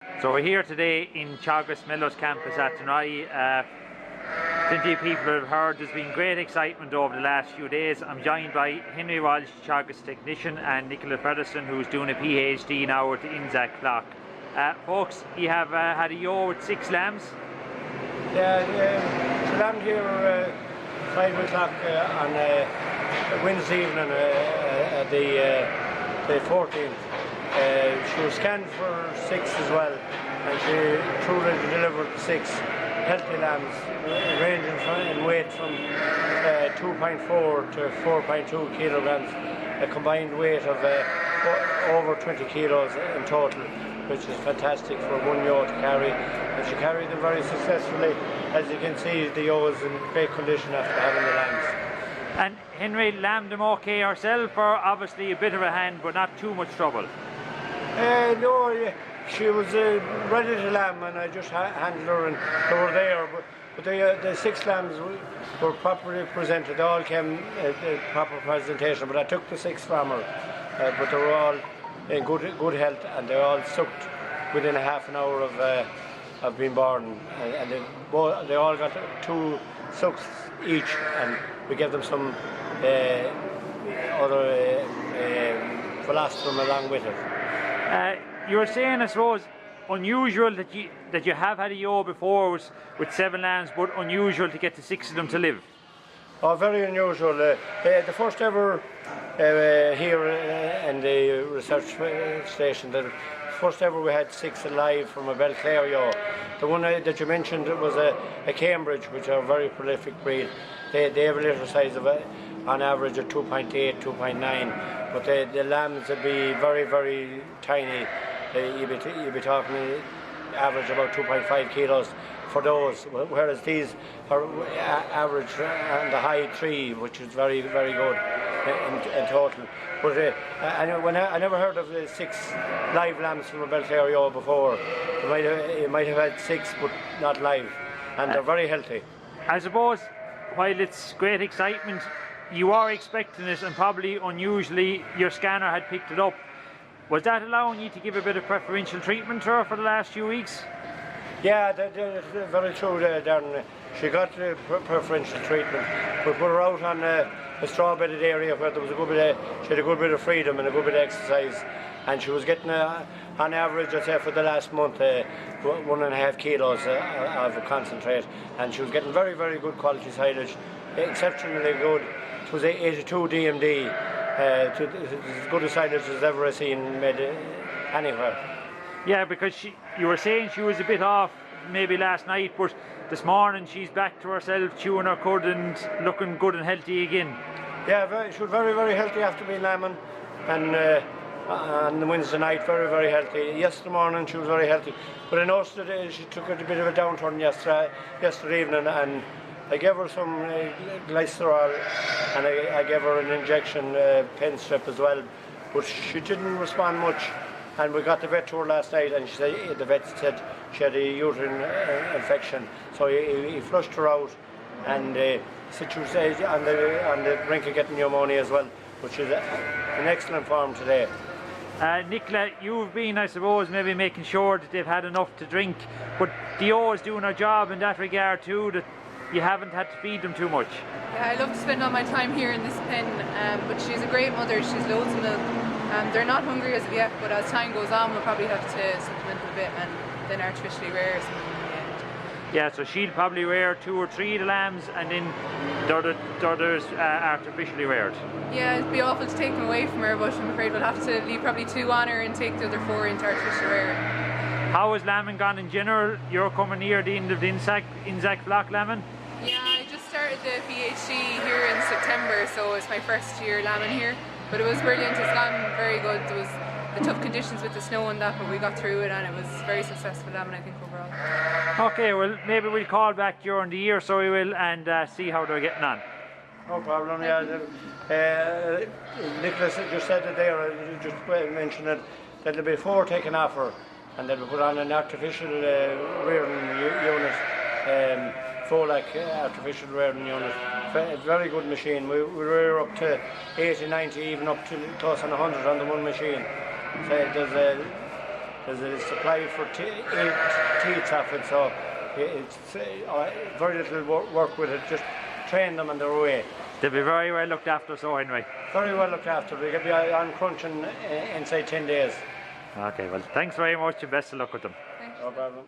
So we're here today in Teagasc Mellows campus at Athenry. Plenty of people have heard there's been great excitement over the last few days. I'm joined by Henry Walsh, Teagasc technician, and Nicola Featherston, who's doing a PhD now at the Teagasc flock. Folks, you have had a year with 6 lambs. Yeah, she landed here 5 o'clock on Wednesday evening, the 14th. She was scanned for 6 as well, and she truly delivered 6 healthy lambs, ranging in weight from 2.4 to 4.2 kilograms, a combined weight of over 20 kilos in total, which is fantastic for one ewe to carry. And she carried them very successfully. As you can see, the ewe is in great condition after having the lambs. And Henry lambed them okay herself, or obviously a bit of a hand, but not too much trouble? No, she was ready to lamb, and I just handled her, and they were there. But the 6 lambs were properly presented. They all came a proper presentation, but I took the 6 from her. But they were all in good health, and they all sucked within a half an hour of being born. And they all got 2 sucks each, and we gave them some other colostrum along with it. You were saying, I suppose, unusual that you have had a ewe before with 7 lambs, but unusual to get the 6 of them to live. Oh, very unusual. The first ever here in the research station, the first ever we had 6 alive from a Belclare ewe. The one that you mentioned was a Cambridge, which are a very prolific breed. They have a litter size of on average of 2.8, 2.9, but the lambs would be very, very tiny. You'd be talking average about 2.5 kilos for those, whereas these are average on the high 3, which is very, very good in total. But I never heard of the 6 live lambs from a Belclare ewe before. You might have had 6, but not live, and they're very healthy. I suppose, while it's great excitement, you are expecting it, and probably unusually your scanner had picked it up. Was that allowing you to give a bit of preferential treatment to her for the last few weeks? Yeah, very true, Darren. She got preferential treatment. We put her out on a straw-bedded area where there was she had a good bit of freedom and a good bit of exercise, and she was getting on average, I'd say, for the last month, 1.5 kilos of concentrate, and she was getting very, very good quality silage, exceptionally good. It was 82 DMD. As good a silage as ever seen made anywhere. Yeah, because you were saying she was a bit off maybe last night, but this morning she's back to herself, chewing her cud and looking good and healthy again. Yeah, she was very, very healthy after being lambing, and on the Wednesday night, very, very healthy. Yesterday morning she was very healthy, but I noticed that she took a bit of a downturn yesterday evening, and I gave her some glycerol, and I gave her an injection pen strip as well, but she didn't respond much. And we got the vet to her last night, and the vet said she had a uterine infection, so he flushed her out, and said she was on the brink of getting pneumonia as well, which is in excellent form today. Nicola, you've been, I suppose, maybe making sure that they've had enough to drink, but the ewe is doing her job in that regard too, that you haven't had to feed them too much. Yeah, I love to spend all my time here in this pen, but she's a great mother. She's loads of milk. They're not hungry as of yet, but as time goes on we'll probably have to supplement a bit and then artificially rear something in the end. Yeah, so she'll probably rear 2 or 3 of the lambs, and then the others artificially reared. Yeah, it'd be awful to take them away from her, but I'm afraid we'll have to leave probably 2 on her and take the other 4 into artificial rearing. How has lambing gone in general? You're coming near the end of the Teagasc flock lambing? Yeah, I just started the PhD here in September, so it's my first year lambing here. But it was brilliant, it's gone very good. There was the tough conditions with the snow and that, but we got through it, and it was very successful lambing, I think, overall. Okay, well, maybe we'll call back during the year, so we will, and see how they're getting on. No problem, yeah. Nicholas just said it there, just mentioned it, that there'll be 4 taken off her, and they'll be put on an artificial rearing unit. Folac artificial rearing unit. Very good machine. We rear up to 80, 90, even up to close on 100 on the one machine. So there's There's a supply for 8 teats of it, so it's very little work with it. Just train them on their way. They'll be very well looked after, so Henry. Very well looked after. We can be on crunching inside 10 days. Okay, well, thanks very much and best of luck with them. Thanks. No problem.